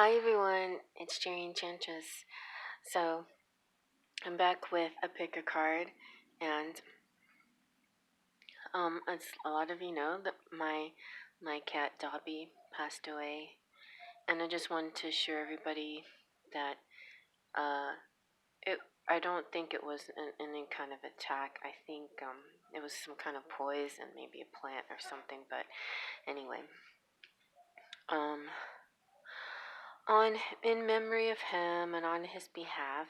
Hi everyone, it's Cherryenchantress. So I'm back with a pick a card, and as a lot of you know, that my cat Dobby passed away, and I just wanted to assure everybody that uh it I don't think it was any kind of attack. I think it was some kind of poison, maybe a plant or something. But anyway, um on in memory of him and on his behalf,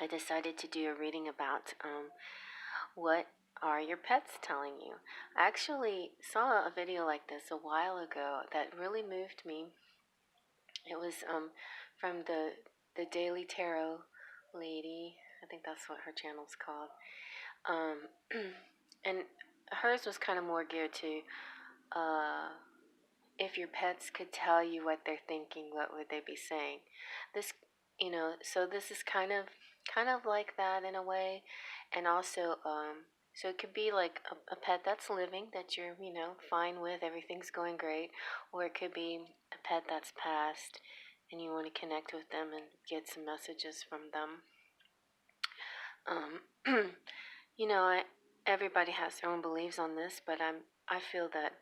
I decided to do a reading about what are your pets telling you. I actually saw a video like this a while ago that really moved me. It was from the Daily Tarot lady. I think that's what her channel's called. Um, and hers was kind of more geared to if your pets could tell you what they're thinking, what would they be saying? This, so this is kind of like that in a way, and also, so it could be like a pet that's living that you're, fine with, everything's going great, or it could be a pet that's passed, and you want to connect with them and get some messages from them. You know, everybody has their own beliefs on this, but I feel that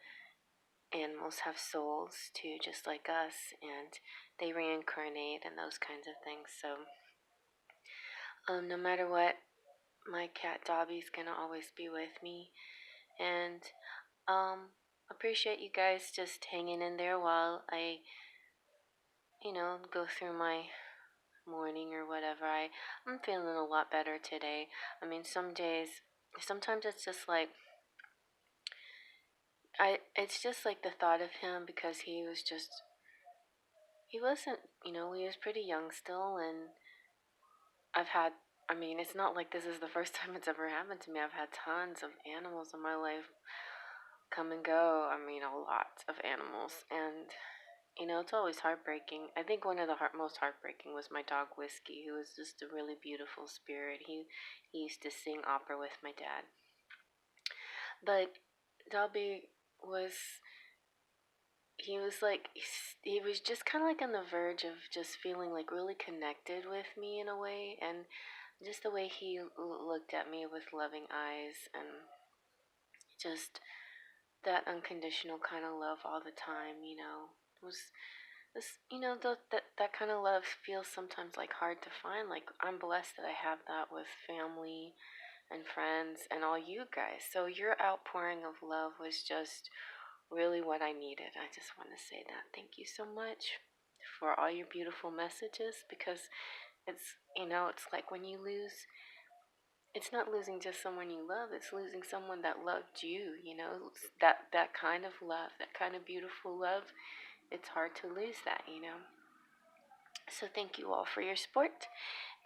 animals have souls too, just like us, and they reincarnate and those kinds of things. So, no matter what, my cat Dobby's gonna always be with me, and appreciate you guys just hanging in there while I, go through my morning or whatever. I'm feeling a lot better today. I mean, sometimes it's just like it's just like the thought of him, because he wasn't, he was pretty young still, and I mean, it's not like this is the first time it's ever happened to me. I've had tons of animals in my life come and go. I mean, a lot of animals, and it's always heartbreaking. I think one of the most heartbreaking was my dog Whiskey, who was just a really beautiful spirit. He used to sing opera with my dad, but Dobby was he was like he was just kind of like on the verge of just feeling like really connected with me in a way, and just the way he looked at me with loving eyes, and just that unconditional kind of love all the time, was this, that kind of love feels sometimes like hard to find. Like, I'm blessed that I have that with family and friends and all you guys. So your outpouring of love was just really what I needed. I just want to say that. Thank you so much for all your beautiful messages, because it's like when you lose, it's not losing just someone you love, it's losing someone that loved you, that kind of love, that kind of beautiful love. It's hard to lose that. So thank you all for your support.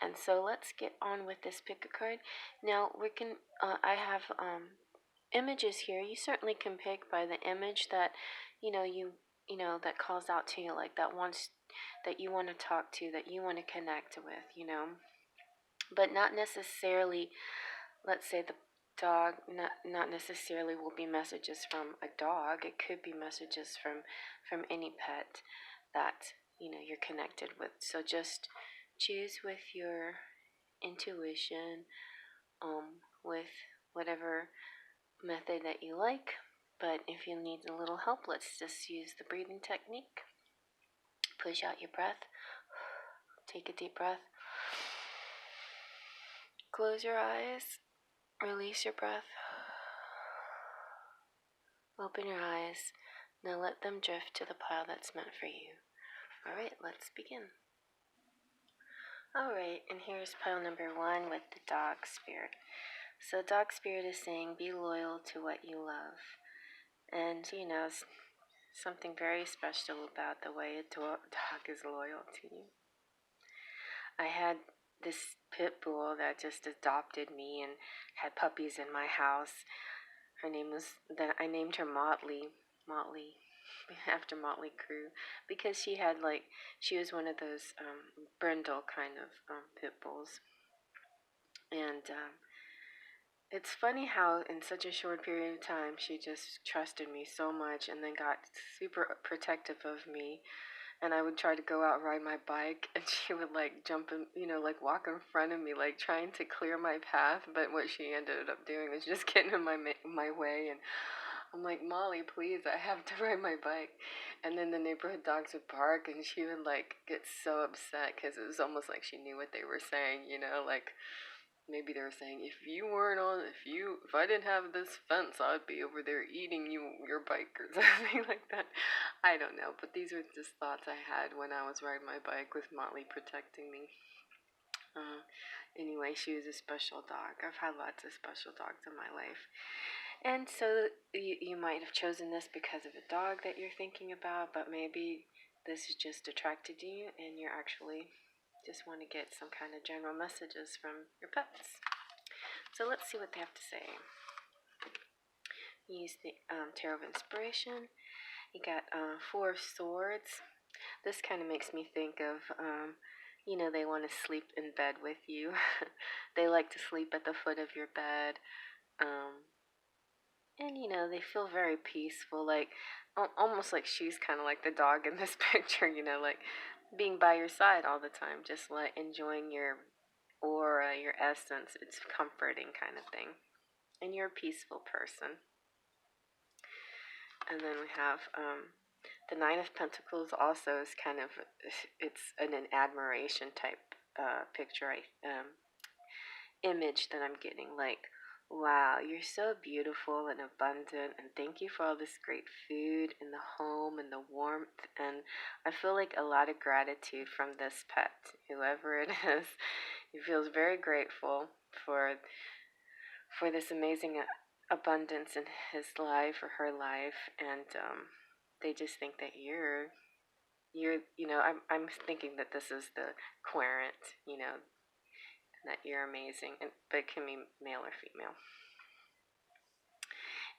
And so let's get on with this pick a card. Now we can I have images here. You certainly can pick by the image that that calls out to you, like that you want to talk to, that you want to connect with. But not necessarily, let's say the dog, not necessarily will be messages from a dog. It could be messages from any pet that you're connected with. So just choose with your intuition, with whatever method that you like. But if you need a little help, let's just use the breathing technique. Push out your breath. Take a deep breath. Close your eyes. Release your breath. Open your eyes. Now let them drift to the pile that's meant for you. Alright, let's begin. Alright, and here's pile number 1 with the dog spirit. So dog spirit is saying, be loyal to what you love. And something very special about the way a dog is loyal to you. I had this pit bull that just adopted me and had puppies in my house. I named her Motley, after Motley Crue, because she was one of those brindle kind of pit bulls. And it's funny how in such a short period of time she just trusted me so much, and then got super protective of me. and I would try to go out ride my bike, and she would like jump in, like walk in front of me, like trying to clear my path. But what she ended up doing was just getting in my way, and I'm like, Molly, please, I have to ride my bike. And then the neighborhood dogs would bark, and she would like get so upset because it was almost like she knew what they were saying, like maybe they were saying, if I didn't have this fence, I'd be over there eating your bike or something like that. I don't know, but these are just thoughts I had when I was riding my bike with Motley protecting me. Anyway, she was a special dog. I've had lots of special dogs in my life. And so you might have chosen this because of a dog that you're thinking about, but maybe this has just attracted you and you're actually just want to get some kind of general messages from your pets. So let's see what they have to say. You use the Tarot of Inspiration. You got Four of Swords. This kind of makes me think of, they want to sleep in bed with you. They like to sleep at the foot of your bed. And they feel very peaceful, like almost like she's kind of like the dog in this picture, like being by your side all the time, just like enjoying your aura, your essence. It's comforting kind of thing. And you're a peaceful person. And then we have the Nine of Pentacles. Also is kind of, it's an admiration type picture, image that I'm getting, like, wow, you're so beautiful and abundant, and thank you for all this great food and the home and the warmth. And I feel like a lot of gratitude from this pet, whoever it is. He feels very grateful for this amazing abundance in his life or her life, and they just think that you're I'm thinking that this is the querent, that you're amazing, but it can be male or female.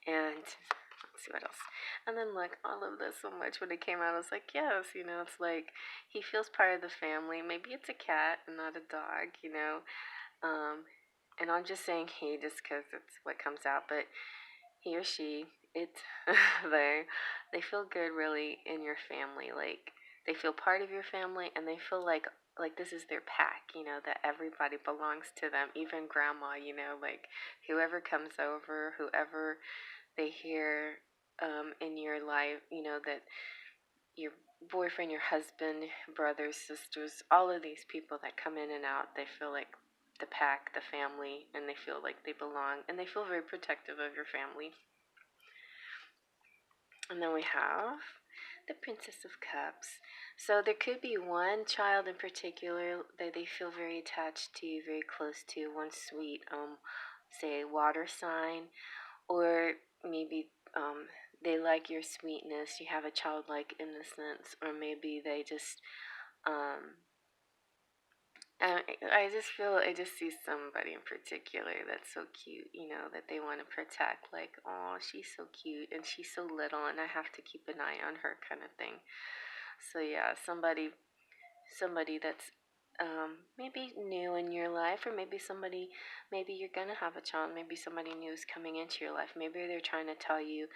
And let's see what else. And then look, I love this so much. When it came out, I was like, yes, it's like he feels part of the family. Maybe it's a cat and not a dog, and I'm just saying he just because it's what comes out, but he or she, it's they feel good really in your family. Like they feel part of your family, and they feel like this is their pack, that everybody belongs to them, even grandma, like whoever comes over, whoever they hear in your life, that your boyfriend, your husband, brothers, sisters, all of these people that come in and out, they feel like the pack, the family, and they feel like they belong, and they feel very protective of your family. And then we have the Princess of Cups. So there could be one child in particular that they feel very attached to, very close to, one sweet, say, water sign, or maybe they like your sweetness, you have a childlike innocence, or maybe they just, I just see somebody in particular that's so cute, that they want to protect, like, oh, she's so cute, and she's so little, and I have to keep an eye on her kind of thing. So yeah, somebody that's maybe new in your life, or maybe you're gonna have a child, maybe somebody new is coming into your life. Maybe they're trying to tell you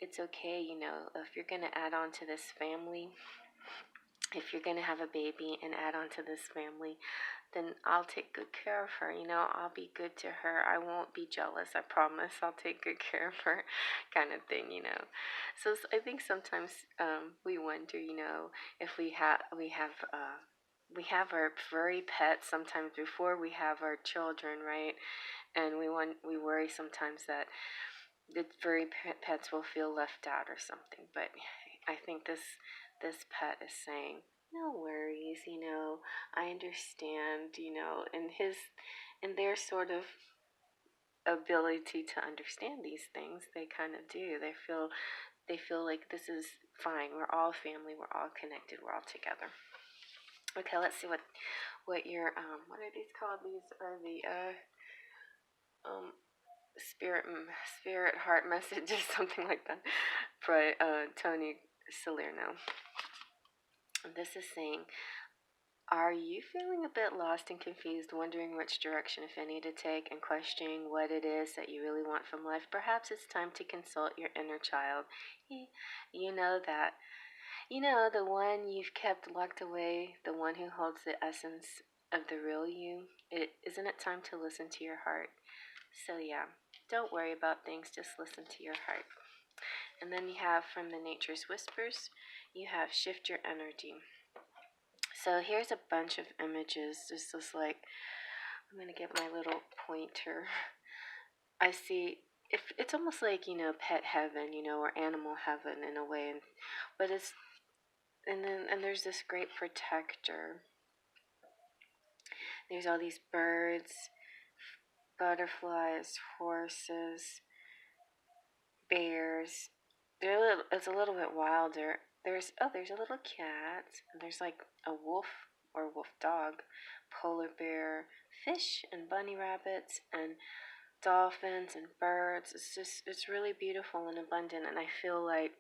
it's okay, if you're gonna add on to this family, if you're gonna have a baby and add on to this family, then I'll take good care of her, I'll be good to her. I won't be jealous, I promise. I'll take good care of her, kind of thing, So I think sometimes we wonder, if we have our furry pets sometimes before we have our children, right? And we worry sometimes that the furry pets will feel left out or something. But I think this pet is saying, no worries, I understand, in their sort of ability to understand these things, they kind of do. They feel like this is fine. We're all family. We're all connected. We're all together. Okay, let's see what your what are these called? These are the spirit heart messages, something like that, for Tony Salerno. This is saying, are you feeling a bit lost and confused, wondering which direction, if any, to take, and questioning what it is that you really want from life? Perhaps it's time to consult your inner child. You know that You know, the one you've kept locked away, the one who holds the essence of the real you. Isn't it time to listen to your heart? So, yeah, don't worry about things, just listen to your heart. And then you have from the Nature's Whispers, you have Shift Your Energy. So, here's a bunch of images. This is like, I'm going to get my little pointer. I see. If it's almost like, pet heaven, or animal heaven in a way, but it's and there's this great protector. There's all these birds, butterflies, horses, bears. It's a little bit wilder. There's a little cat. And there's like a wolf or wolf dog, polar bear, fish and bunny rabbits and dolphins and birds. It's really beautiful and abundant, and I feel like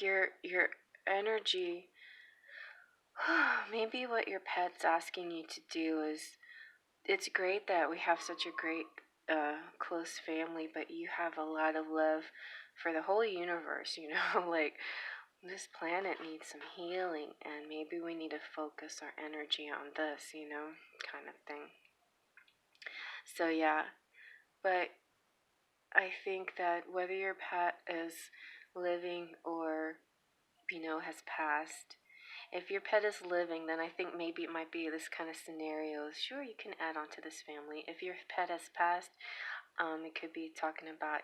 your energy. Maybe what your pet's asking you to do is, it's great that we have such a great close family, but you have a lot of love for the whole universe, like this planet needs some healing, and maybe we need to focus our energy on this, kind of thing. So yeah, but I think that whether your pet is living or, has passed, if your pet is living, then I think maybe it might be this kind of scenario. Sure, you can add on to this family. If your pet has passed, it could be talking about,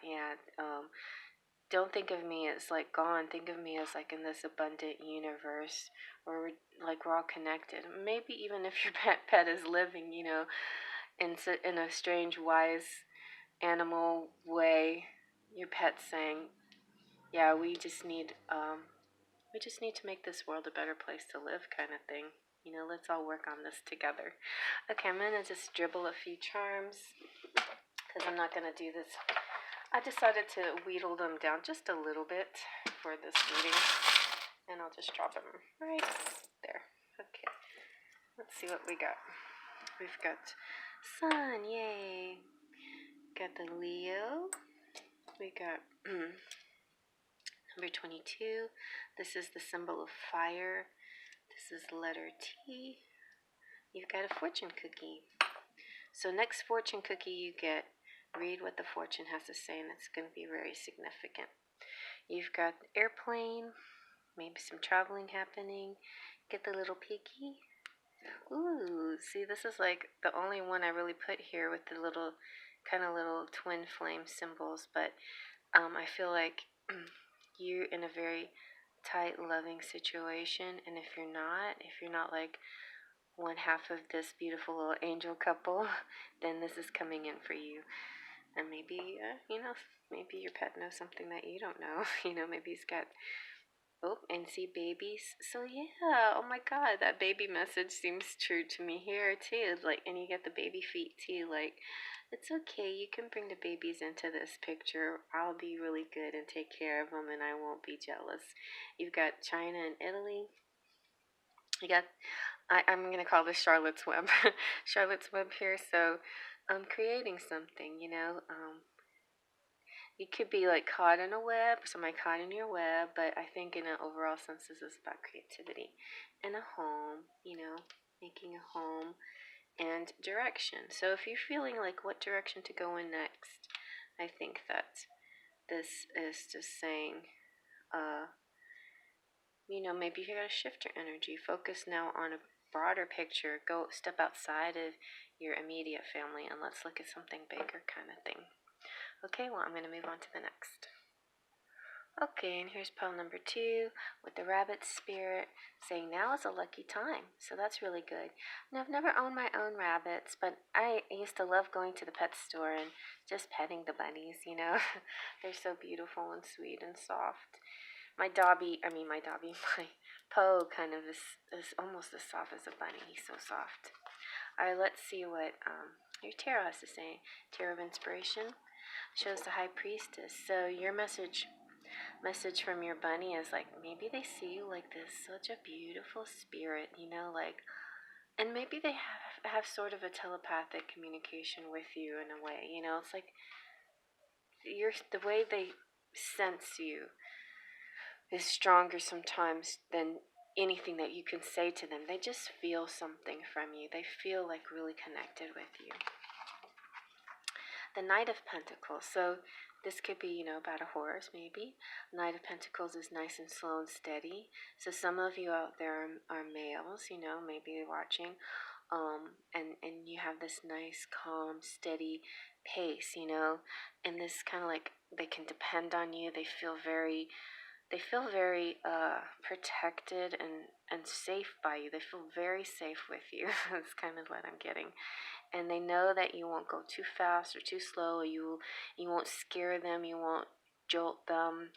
don't think of me as like gone. Think of me as like in this abundant universe where we're all connected. Maybe even if your pet is living, in a strange, wise animal way, your pet's saying, yeah, we just need to make this world a better place to live, kind of thing. Let's all work on this together. Okay, I'm gonna just dribble a few charms because I'm not gonna do this. I decided to wheedle them down just a little bit for this reading, and I'll just drop them right there. Okay, let's see what we got. We've got Sun, yay. Got the Leo. We got number 22. This is the symbol of fire. This is letter T. You've got a fortune cookie. So next fortune cookie you get, read what the fortune has to say, and it's going to be very significant. You've got airplane, maybe some traveling happening. Get the little piggy. Ooh, see, this is like the only one I really put here with the little twin flame symbols, but I feel like you're in a very tight, loving situation, and if you're not like one half of this beautiful little angel couple, then this is coming in for you. And maybe, maybe your pet knows something that you don't know. Maybe he's got, and see babies. So yeah, oh my God, that baby message seems true to me here too. Like, and you get the baby feet too. Like, it's okay. You can bring the babies into this picture. I'll be really good and take care of them, and I won't be jealous. You've got China and Italy. You got, I'm going to call this Charlotte's Web. Charlotte's Web here. So, creating something, you could be like caught in a web, somebody caught in your web, but I think in an overall sense, this is about creativity and a home, making a home and direction. So, if you're feeling like what direction to go in next, I think that this is just saying, maybe you gotta shift your energy. Focus now on a broader picture. Go step outside of your immediate family and let's look at something bigger, kind of thing. Okay, well, I'm gonna move on to the next. Okay, and here's pile number 2 with the rabbit spirit saying now is a lucky time. So that's really good. Now, I've never owned my own rabbits, but I used to love going to the pet store and just petting the bunnies, They're so beautiful and sweet and soft. My Poe kind of is almost as soft as a bunny. He's so soft. All right, let's see what your tarot has to say. Tarot of Inspiration shows the High Priestess. So your message from your bunny is like, maybe they see you like this, such a beautiful spirit, like, and maybe they have sort of a telepathic communication with you in a way, it's like the way they sense you is stronger sometimes than anything that you can say to them. They just feel something from you. They feel like really connected with you. The Knight of Pentacles. So this could be, about a horse maybe. Knight of Pentacles is nice and slow and steady. So some of you out there are males, maybe watching. And you have this nice, calm, steady pace, and this kind of like they can depend on you. They feel very protected and safe by you. They feel very safe with you. That's kind of what I'm getting. And they know that you won't go too fast or too slow. Or you won't scare them. You won't jolt them.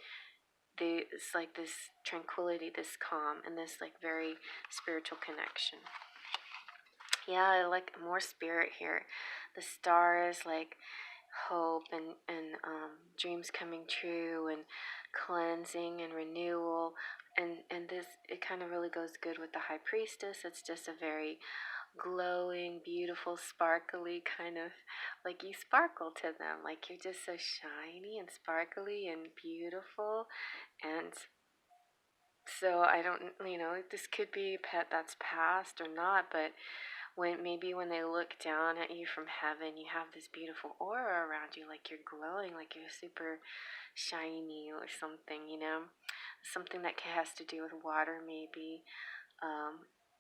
It's like this tranquility, this calm, and this like very spiritual connection. Yeah, I like more spirit here. The stars, like hope and dreams coming true and cleansing and renewal, and this, it kind of really goes good with the High Priestess. It's just a very glowing, beautiful, sparkly kind of, like you sparkle to them, like you're just so shiny and sparkly and beautiful. And so I don't, this could be a pet that's passed or not, but when they look down at you from heaven, you have this beautiful aura around you, like you're glowing, like you're super shiny or something, something that has to do with water, maybe,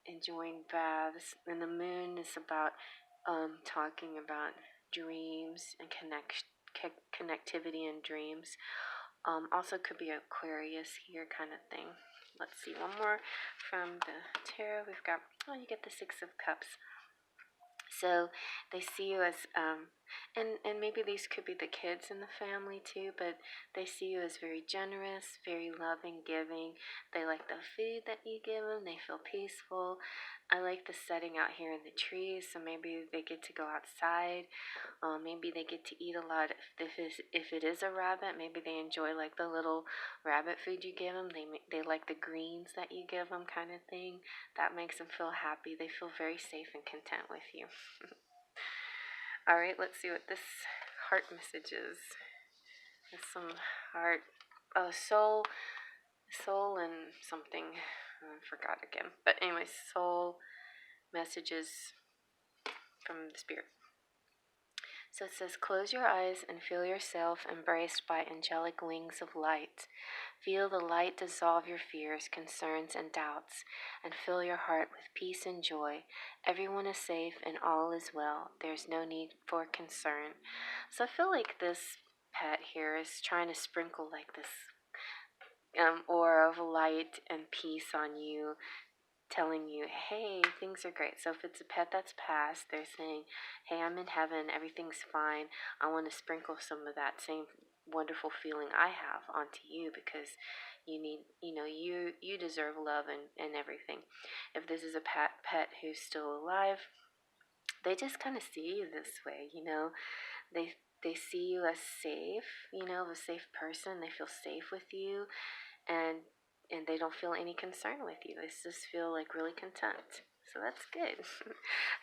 enjoying baths. And the moon is about talking about dreams and connectivity and dreams. Also could be Aquarius here, kind of thing. Let's see, one more from the tarot. We've got, you get the Six of Cups. So they see you as, and maybe these could be the kids in the family too, but they see you as very generous, very loving, giving. They like the food that you give them. They feel peaceful. I like the setting out here in the trees, so maybe they get to go outside. Maybe they get to eat a lot. If it is a rabbit, maybe they enjoy like the little rabbit food you give them. They like the greens that you give them, kind of thing. That makes them feel happy. They feel very safe and content with you. All right, let's see what this heart message is. There's some heart, soul and something. I forgot again. But anyway, soul messages from the spirit. So it says, close your eyes and feel yourself embraced by angelic wings of light. Feel the light dissolve your fears, concerns, and doubts, and fill your heart with peace and joy. Everyone is safe and all is well. There's no need for concern. So I feel like this pet here is trying to sprinkle like this aura of light and peace on you, telling you, hey, things are great. So if it's a pet that's passed, they're saying, hey, I'm in heaven, everything's fine. I want to sprinkle some of that same wonderful feeling I have onto you, because you need, you deserve love and everything. If this is a pet who's still alive, they just kind of see you this way, they see you as safe, a safe person. They feel safe with you, and they don't feel any concern with you. They just feel like really content. So that's good.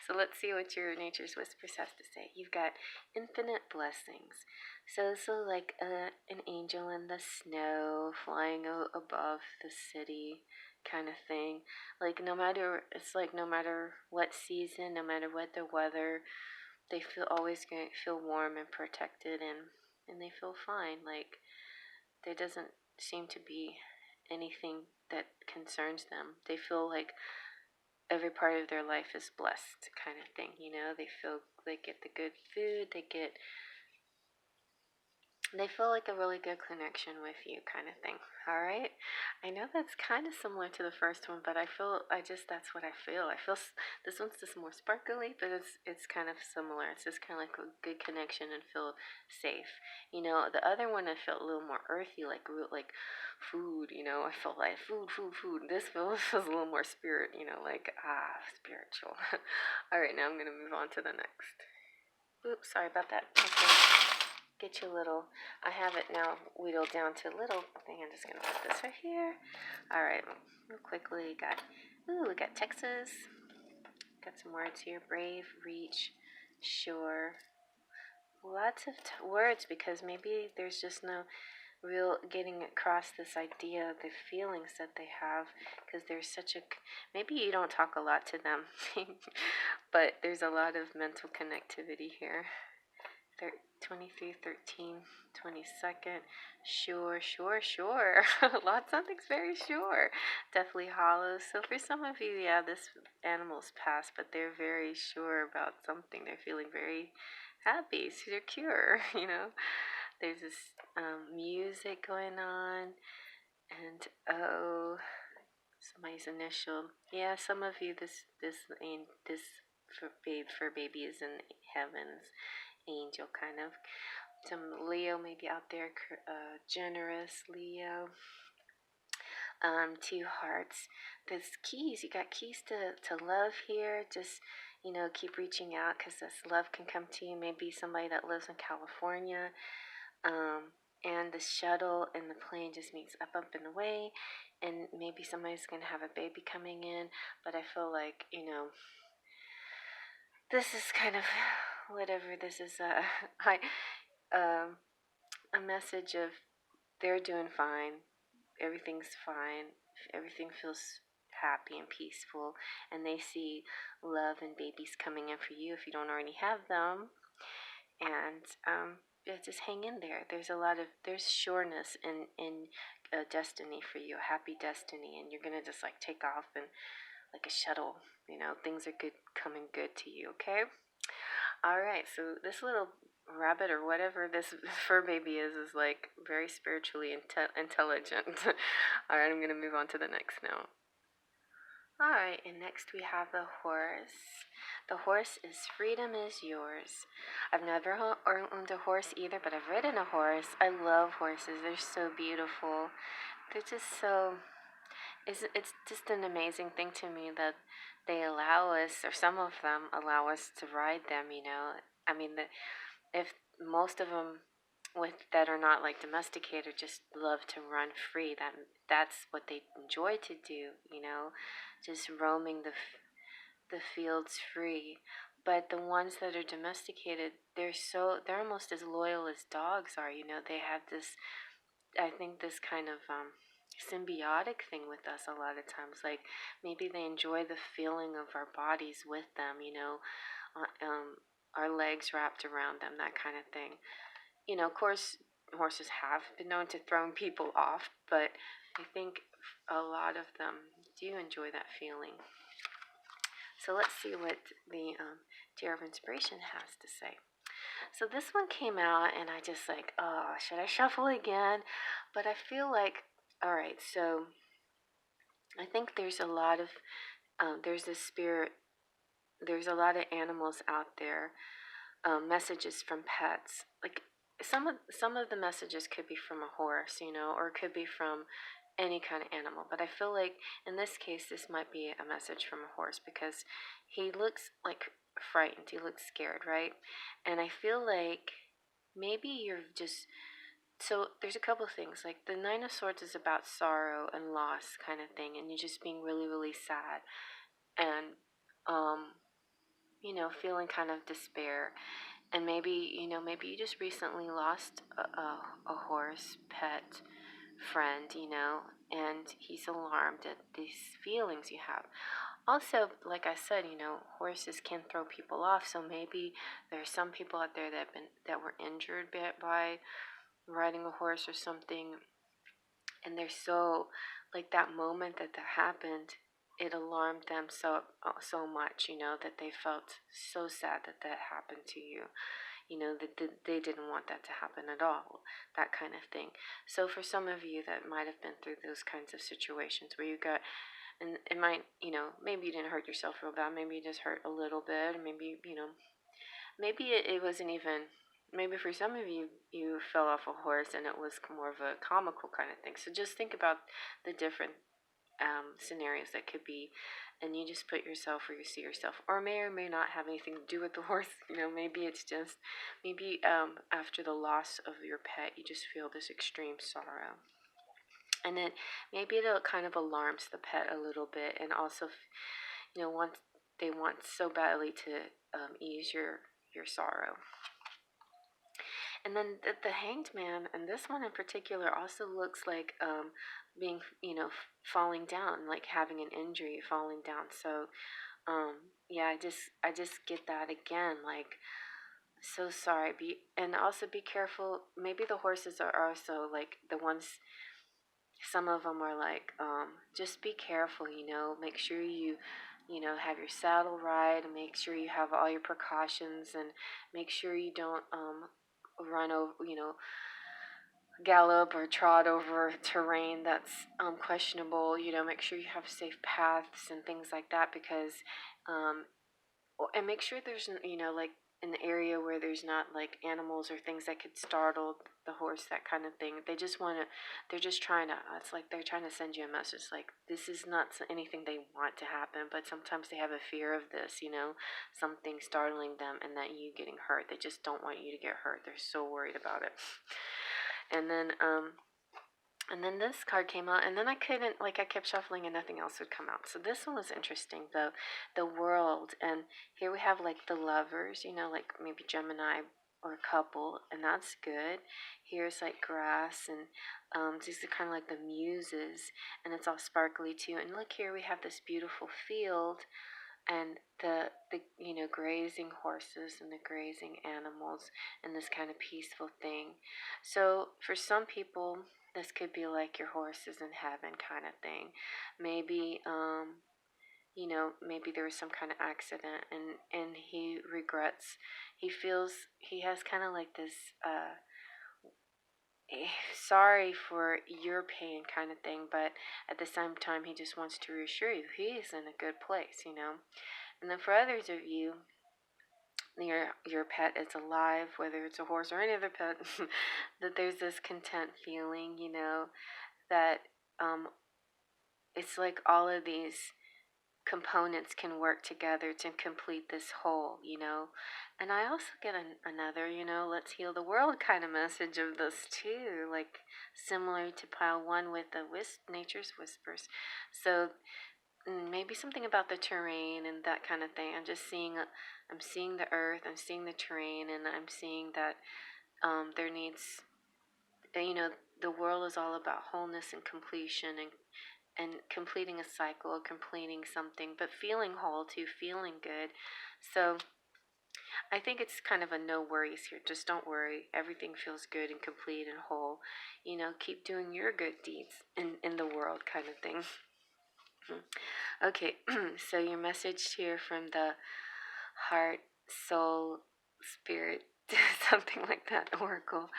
So let's see what your Nature's Whispers has to say. You've got infinite blessings. So this is like an angel in the snow flying above the city, kind of thing. Like no matter what season, no matter what the weather, they feel always going to feel warm and protected, and they feel fine. Like there doesn't seem to be anything that concerns them. They feel like every part of their life is blessed, kind of thing. They feel they get the good food, they feel like a really good connection with you, kind of thing. All right. I know that's kind of similar to the first one, but that's what I feel. This one's just more sparkly, but it's kind of similar. It's just kind of like a good connection and feel safe. The other one I felt a little more earthy, like food. I felt like food. This feels a little more spirit. Like spiritual. All right, now I'm gonna move on to the next. Oops, sorry about that. Okay. Get you a little, I have it now whittled down to a little thing. I'm just going to put this right here. All right, real quickly, we got Texas. Got some words here. Brave, reach, sure. Lots of words, because maybe there's just no, real getting across this idea, the feelings that they have, because there's such a, maybe you don't talk a lot to them, but there's a lot of mental connectivity here. 23, 13, 22nd. Sure, sure, sure. Something's very sure. Definitely hollow. So for some of you, yeah, this animal's past, but they're very sure about something. They're feeling very happy, secure, you know. There's this music going on, and oh, somebody's initial. Yeah, some of you, this fur baby is in heaven's angel, kind of. Some Leo maybe out there, generous Leo. Two hearts. There's keys. You got keys to love here. Just, keep reaching out, because this love can come to you. Maybe somebody that lives in California. And the shuttle and the plane just meets up and away. And maybe somebody's going to have a baby coming in. But I feel like, this is kind of whatever. This is a message of they're doing fine. Everything's fine. Everything feels happy and peaceful. And they see love and babies coming in for you if you don't already have them. And just hang in there. There's sureness in destiny for you, a happy destiny. And you're going to just like take off and like a shuttle. Things are coming good to you, okay? All right, so this little rabbit or whatever this fur baby is like very spiritually intelligent. All right, I'm going to move on to the next now. All right, and next we have the horse. The horse is freedom is yours. I've never owned a horse either, but I've ridden a horse. I love horses. They're so beautiful. They're just so... It's just an amazing thing to me that they allow us, or some of them allow us to ride them, I mean, if most of them that are not like domesticated just love to run free, that's what they enjoy to do, just roaming the fields free. But the ones that are domesticated, they're almost as loyal as dogs are. They have this, I think, this kind of symbiotic thing with us a lot of times. Like maybe they enjoy the feeling of our bodies with them, our legs wrapped around them, that kind of thing. Of course, horses have been known to throw people off, but I think a lot of them do enjoy that feeling. So let's see what the Deer of Inspiration has to say. So this one came out, and I just like, oh, should I shuffle again? But I feel like, all right, so I think there's a lot of, there's this spirit, there's a lot of animals out there, messages from pets. Like some of the messages could be from a horse, or it could be from any kind of animal. But I feel like in this case, this might be a message from a horse, because he looks like frightened. He looks scared, right? And I feel like maybe you're just... So there's a couple things. Like the Nine of Swords is about sorrow and loss kind of thing, and you're just being really, really sad, and feeling kind of despair. And maybe maybe you just recently lost a horse pet friend, and he's alarmed at these feelings you have. Also, like I said, horses can throw people off. So maybe there's some people out there that were injured by riding a horse or something, and they're so, like, that moment that happened, it alarmed them so much, that they felt so sad that happened to you. That they didn't want that to happen at all, that kind of thing. So for some of you that might have been through those kinds of situations where you got, and it might, maybe you didn't hurt yourself real bad, maybe you just hurt a little bit, or maybe, maybe it wasn't even, maybe for some of you, you fell off a horse and it was more of a comical kind of thing. So just think about the different scenarios that could be, and you just put yourself where you see yourself, or may not have anything to do with the horse. Maybe it's just, maybe after the loss of your pet, you just feel this extreme sorrow, and then maybe it kind of alarms the pet a little bit, and also, they want so badly to ease your sorrow. And then the hanged man, and this one in particular, also looks like being, falling down, like having an injury, falling down. So yeah, I just get that again, like, so sorry. And also be careful. Maybe the horses are also like the ones. Some of them are like, just be careful. Make sure you have your saddle right, and make sure you have all your precautions, and make sure you don't run over, gallop or trot over terrain that's questionable. Make sure you have safe paths and things like that, because um, and make sure there's like an area where there's not like animals or things that could startle the horse, that kind of thing. They're just trying to, it's like they're trying to send you a message, like this is not anything they want to happen, but sometimes they have a fear of this, something startling them and that you getting hurt. They just don't want you to get hurt. They're so worried about it. And then this card came out, and then I couldn't, like, I kept shuffling and nothing else would come out. So this one was interesting, though. The world, and here we have, like, the lovers, like maybe Gemini or a couple, and that's good. Here's, like, grass, and these are kind of like the muses, and it's all sparkly, too. And look, here we have this beautiful field, and the grazing horses and the grazing animals, and this kind of peaceful thing. So for some people, this could be like your horse is in heaven kind of thing. Maybe maybe there was some kind of accident, and he regrets. He has kind of like this sorry for your pain kind of thing, but at the same time he just wants to reassure you he is in a good place. And then for others of you, your pet is alive, whether it's a horse or any other pet, that there's this content feeling, that um, it's like all of these components can work together to complete this whole. And I also get another, let's heal the world kind of message of this too, like similar to pile one with the nature's whispers. So maybe something about the terrain and that kind of thing. I'm seeing the earth, I'm seeing the terrain, and I'm seeing that there needs, you know, the world is all about wholeness and completion, and completing a cycle, completing something, but feeling whole too, feeling good. So I think it's kind of a no worries here. Just don't worry. Everything feels good and complete and whole. Keep doing your good deeds in the world kind of thing. Okay, so your message here from the heart, soul, spirit, something like that, oracle.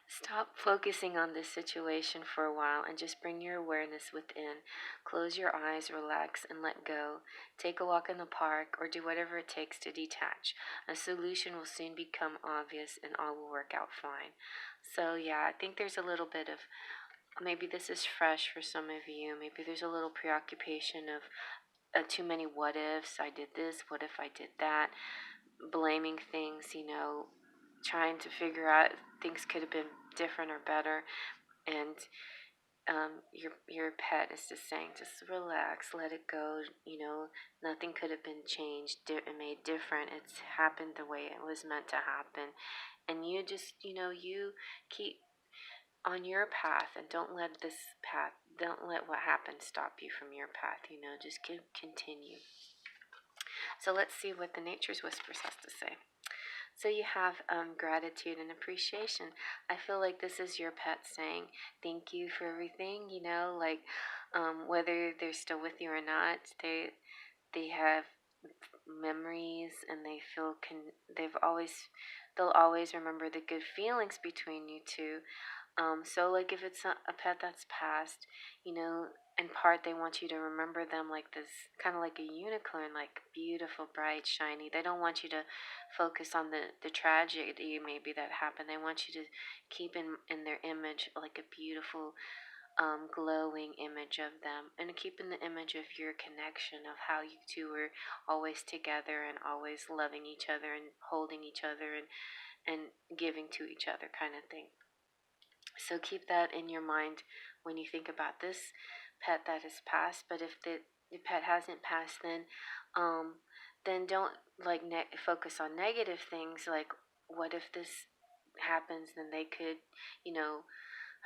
Stop focusing on this situation for a while and just bring your awareness within. Close your eyes, relax, and let go. Take a walk in the park or do whatever it takes to detach. A solution will soon become obvious and all will work out fine. So, yeah, I think there's a little bit of, maybe this is fresh for some of you. Maybe there's a little preoccupation of too many what ifs. I did this, what if I did that? Blaming things, trying to figure out things could have been different or better. And your pet is just saying, just relax, let it go. Nothing could have been changed and made different. It's happened the way it was meant to happen. And you just, you keep on your path, and don't let what happened stop you from your path. Just continue. So let's see what the Nature's Whispers has to say. So you have gratitude and appreciation. I feel like this is your pet saying thank you for everything. Like whether they're still with you or not, they have memories, and they'll always remember the good feelings between you two. So like if it's a pet that's passed, in part they want you to remember them like this, kind of like a unicorn, like beautiful, bright, shiny. They don't want you to focus on the tragedy maybe that happened. They want you to keep in their image like a beautiful, glowing image of them, and keep in the image of your connection, of how you two were always together and always loving each other and holding each other, and giving to each other kind of thing. So keep that in your mind when you think about this pet that has passed. But if the pet hasn't passed, then don't like focus on negative things, like what if this happens, then they could,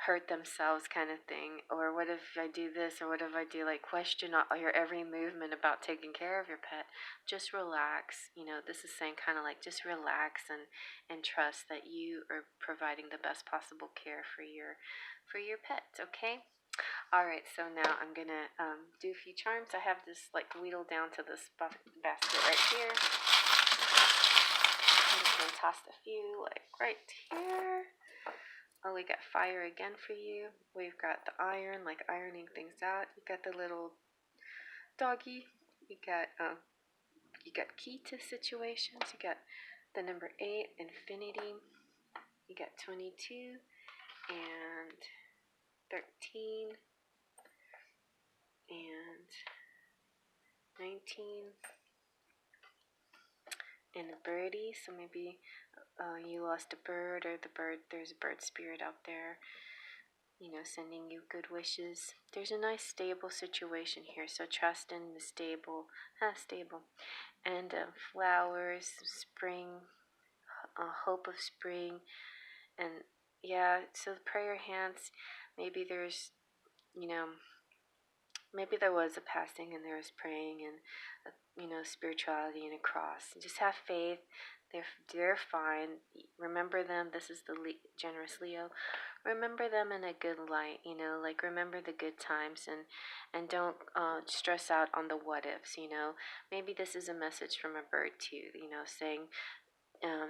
hurt themselves kind of thing. Or what if I do this, or what if I do, like, question all your every movement about taking care of your pet. Just relax. This is saying kind of like just relax and trust that you are providing the best possible care for your pet, okay? All right, so now I'm gonna do a few charms. I have this like wheedled down to this basket right here. I'm just gonna toss a few like right here. Oh, we got fire again for you. We've got the iron, like ironing things out. You got the little doggy. You got key to situations. You got the number 8, infinity. You got 22 and 13 and 19 and a birdie. So maybe you lost a bird, or there's a bird spirit out there, sending you good wishes. There's a nice stable situation here, so trust in the stable, and flowers, spring, hope of spring, and yeah. So the prayer hands, maybe there's, you know, maybe there was a passing and there was praying and, spirituality and a cross. Just have faith. They're fine. Remember them. This is the generous Leo. Remember them in a good light. Like remember the good times, and don't stress out on the what ifs. Maybe this is a message from a bird too. Saying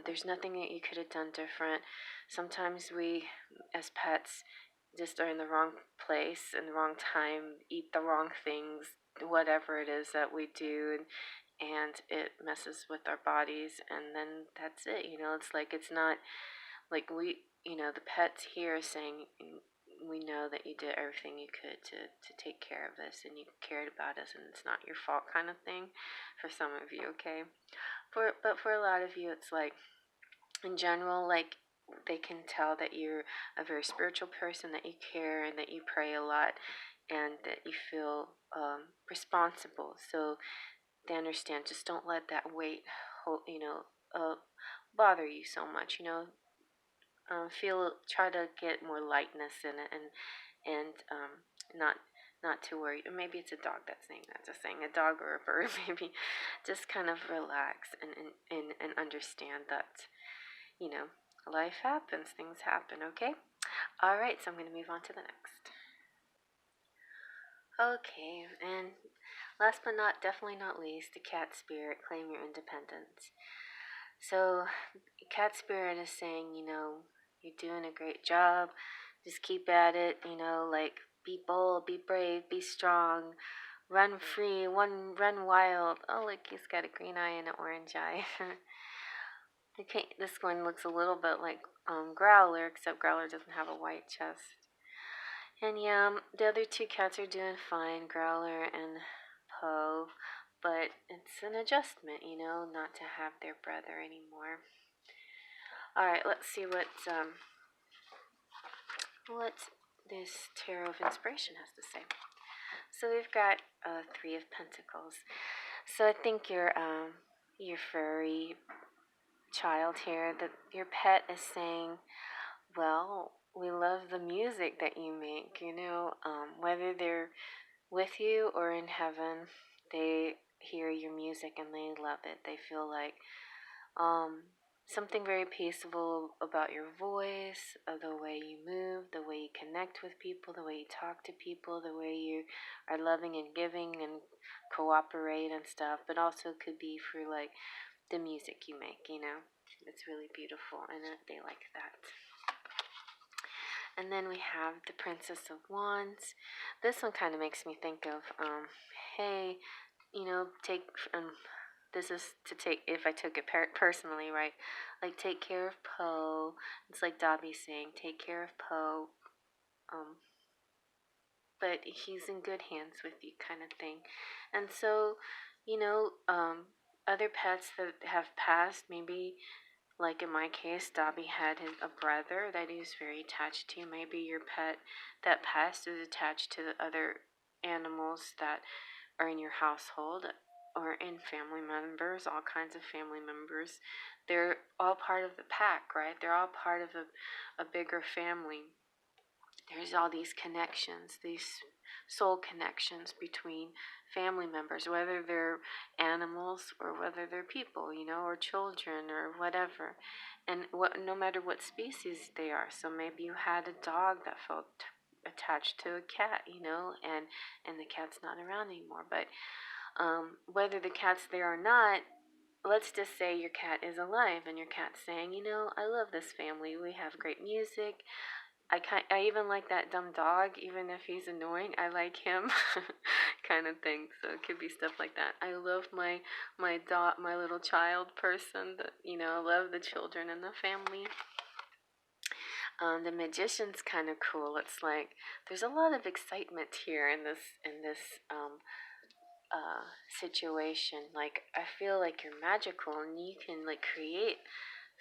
there's nothing that you could have done different. Sometimes we, as pets, just are in the wrong place in the wrong time, eat the wrong things, whatever it is that we do, and it messes with our bodies, and then that's it. It's like it's not like the pets here is saying, we know that you did everything you could to take care of us, and you cared about us, and it's not your fault kind of thing for some of you, okay? But for a lot of you, it's like, in general, like, they can tell that you're a very spiritual person, that you care, and that you pray a lot, and that you feel responsible. So they understand. Just don't let that weight, bother you so much. Try to get more lightness in it, and not to worry. Or maybe it's a dog that's saying that. Just saying a dog or a bird. Maybe just kind of relax and understand that life happens, things happen, okay? All right, so I'm going to move on to the next. Okay, and last but definitely not least, the cat spirit, claim your independence. So, cat spirit is saying, you're doing a great job. Just keep at it, like be bold, be brave, be strong, run free, run wild. Oh, look, he's got a green eye and an orange eye. This one looks a little bit like Growler, except Growler doesn't have a white chest. And yeah, the other two cats are doing fine, Growler and Poe, but it's an adjustment, not to have their brother anymore. All right, let's see what this Tarot of Inspiration has to say. So we've got 3 of Pentacles. So I think your furry child here, that your pet is saying, well, we love the music that you make, whether they're with you or in heaven, they hear your music and they love it. They feel like something very peaceful about your voice, the way you move, the way you connect with people, the way you talk to people, the way you are loving and giving and cooperate and stuff, but also could be for like the music you make, It's really beautiful, and they like that. And then we have the Princess of Wands. This one kind of makes me think of, hey, take, this is to take, if I took it personally, right? Like, take care of Poe. It's like Dobby saying, take care of Poe. But he's in good hands with you, kind of thing. And so, other pets that have passed, maybe, like in my case, Dobby had a brother that he was very attached to. Maybe your pet that passed is attached to the other animals that are in your household, or in family members, all kinds of family members. They're all part of the pack, right? They're all part of a bigger family. There's all these connections, these soul connections between family members, whether they're animals or whether they're people, or children or whatever. And no matter what species they are. So maybe you had a dog that felt attached to a cat, and the cat's not around anymore. But whether the cat's there or not, let's just say your cat is alive and your cat's saying, I love this family. We have great music. I even like that dumb dog, even if he's annoying. I like him, kind of thing. So it could be stuff like that. I love my dog, my little child person. That I love the children and the family. The magician's kind of cool. It's like there's a lot of excitement here in this situation. Like I feel like you're magical and you can like create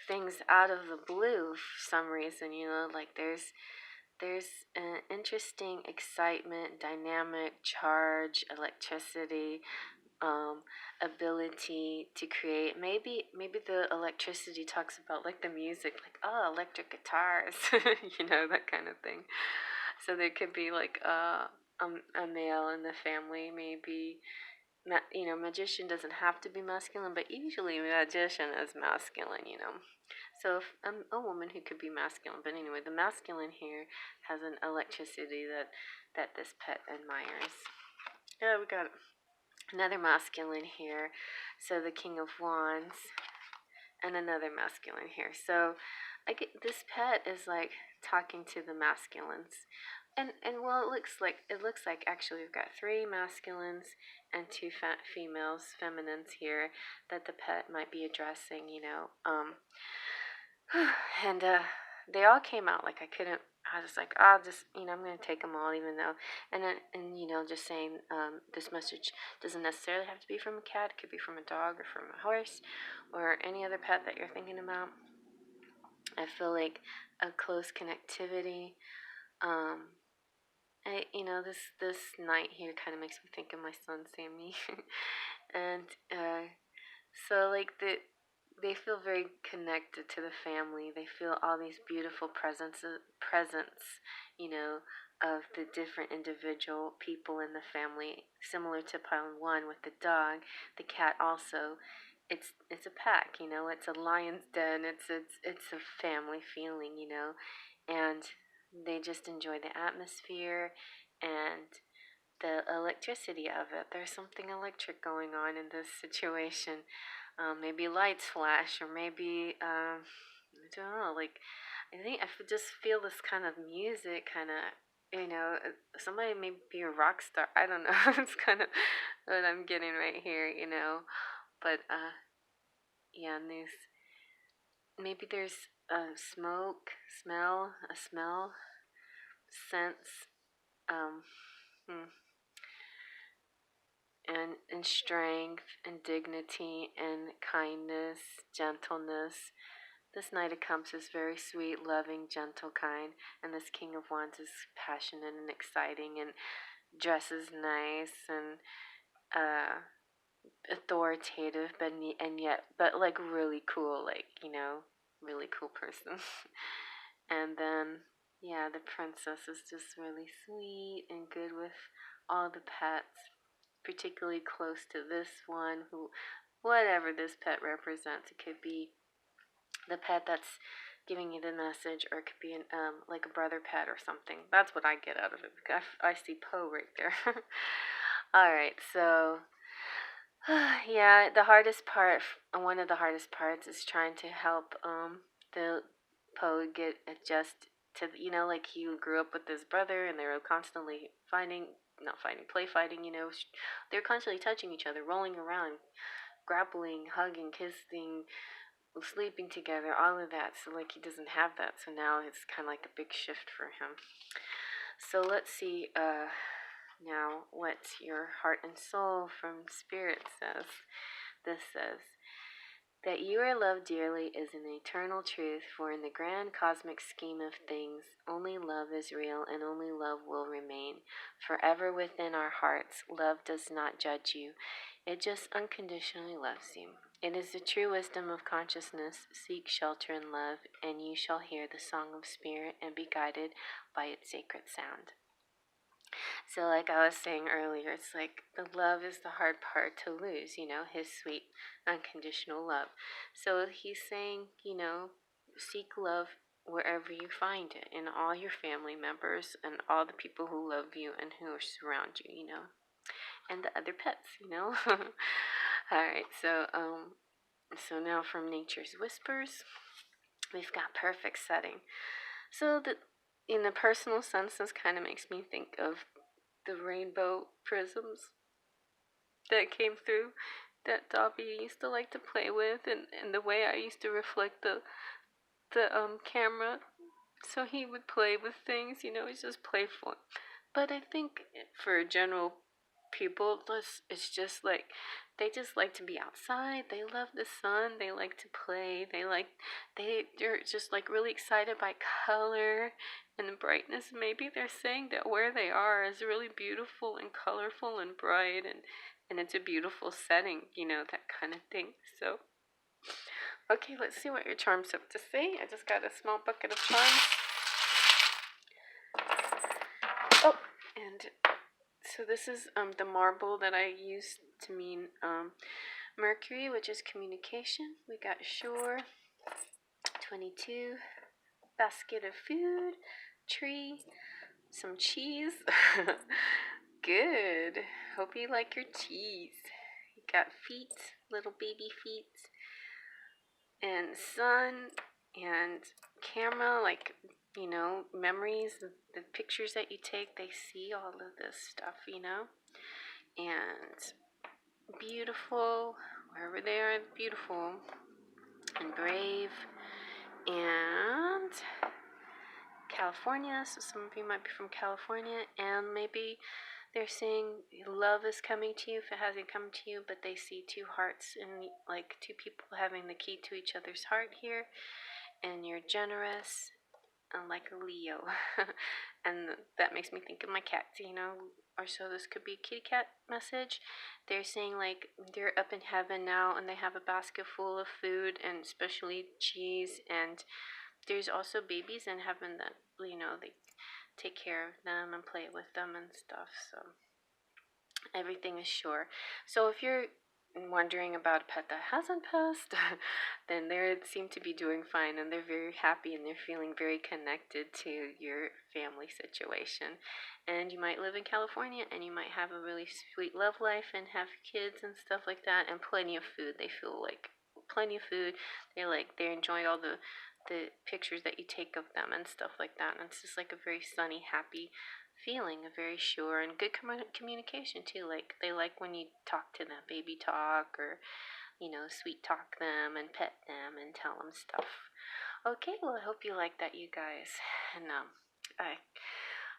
things out of the blue for some reason. Like there's an interesting excitement, dynamic, charge, electricity, ability to create. Maybe the electricity talks about like the music, like electric guitars, that kind of thing. So there could be like a male in the family, maybe. Magician doesn't have to be masculine, but usually magician is masculine. So if, a woman who could be masculine, but anyway, the masculine here has an electricity that this pet admires. Yeah, we got another masculine here. So the King of Wands, and another masculine here. So I get this pet is like talking to the masculines. And well, it looks like actually we've got 3 masculines and 2 females, feminines here that the pet might be addressing. And they all came out like I couldn't. I was like, I'll just, I'm gonna take them all, even though, and just saying, this message doesn't necessarily have to be from a cat. It could be from a dog or from a horse, or any other pet that you're thinking about. I feel like a close connectivity. This night here kind of makes me think of my son Sammy, and so like they feel very connected to the family. They feel all these beautiful presence, of the different individual people in the family. Similar to pile 1 with the dog, the cat also. It's a pack, It's a lion's den. It's a family feeling, and they just enjoy the atmosphere and the electricity of it. There's something electric going on in this situation. Maybe lights flash, or maybe I don't know. Like I think I just feel this kind of music, kind of. Somebody may be a rock star. I don't know. It's kind of what I'm getting right here. But yeah, and there's a smell, sense, um, hmm, and strength and dignity and kindness, gentleness. This Knight of Cups is very sweet, loving, gentle, kind, and this King of Wands is passionate and exciting and dresses nice and authoritative, but like really cool, like really cool person. And then the princess is just really sweet and good with all the pets, particularly close to this one who, whatever this pet represents, it could be the pet that's giving you the message, or it could be like a brother pet or something. That's what I get out of it. I see Poe right there. All right, so yeah, one of the hardest parts is trying to help the Poe get adjust to, like he grew up with his brother and they were constantly play fighting, they're constantly touching each other, rolling around, grappling, hugging, kissing, sleeping together, all of that. So like he doesn't have that, so now it's kind of like a big shift for him. So let's see now what your heart and soul from Spirit says. This says, That you are loved dearly is an eternal truth, for in the grand cosmic scheme of things, only love is real and only love will remain. Forever within our hearts, love does not judge you. It just unconditionally loves you. It is the true wisdom of consciousness. Seek shelter in love, and you shall hear the song of spirit and be guided by its sacred sound. So, like I was saying earlier, it's like the love is the hard part to lose, his sweet, unconditional love. So, he's saying, seek love wherever you find it, in all your family members and all the people who love you and who surround you, and the other pets. Alright, so now from Nature's Whispers, we've got perfect setting. So, in the personal sense, this kind of makes me think of the rainbow prisms that came through that Dobby used to like to play with, and the way I used to reflect the camera, so he would play with things. It's just playful. But I think for general people, it's just like they just like to be outside. They love the sun. They like to play. They're just like really excited by color and the brightness. Maybe they're saying that where they are is really beautiful and colorful and bright, and it's a beautiful setting, that kind of thing. So, okay, let's see what your charms have to say. I just got a small bucket of charms. Oh, and so this is the marble that I used to mean Mercury, which is communication. We got shore, 22, basket of food, tree, some cheese. Good. Hope you like your cheese. You got feet, little baby feet, and sun, and camera, like, memories, the pictures that you take, they see all of this stuff, and beautiful, wherever they are, beautiful, and brave, and California, so some of you might be from California, and maybe they're saying love is coming to you if it hasn't come to you, but they see two hearts and like two people having the key to each other's heart here, and you're generous and like a Leo. And that makes me think of my cats, or so this could be a kitty cat message. They're saying like they're up in heaven now and they have a basket full of food and especially cheese, and there's also babies in heaven that, they take care of them and play with them and stuff, so everything is sure. So if you're wondering about a pet that hasn't passed, then they seem to be doing fine and they're very happy and they're feeling very connected to your family situation. And you might live in California and you might have a really sweet love life and have kids and stuff like that and plenty of food. They feel like plenty of food. They enjoy all the pictures that you take of them and stuff like that. And it's just like a very sunny, happy feeling, a very sure and good communication too. Like they like when you talk to them, baby talk, or sweet talk them and pet them and tell them stuff. Okay, well, I hope you like that, you guys. And I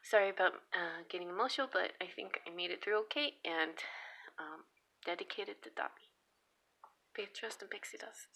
sorry about getting emotional, but I think I made it through okay. And dedicated to Dobby. Big trust and pixie dust.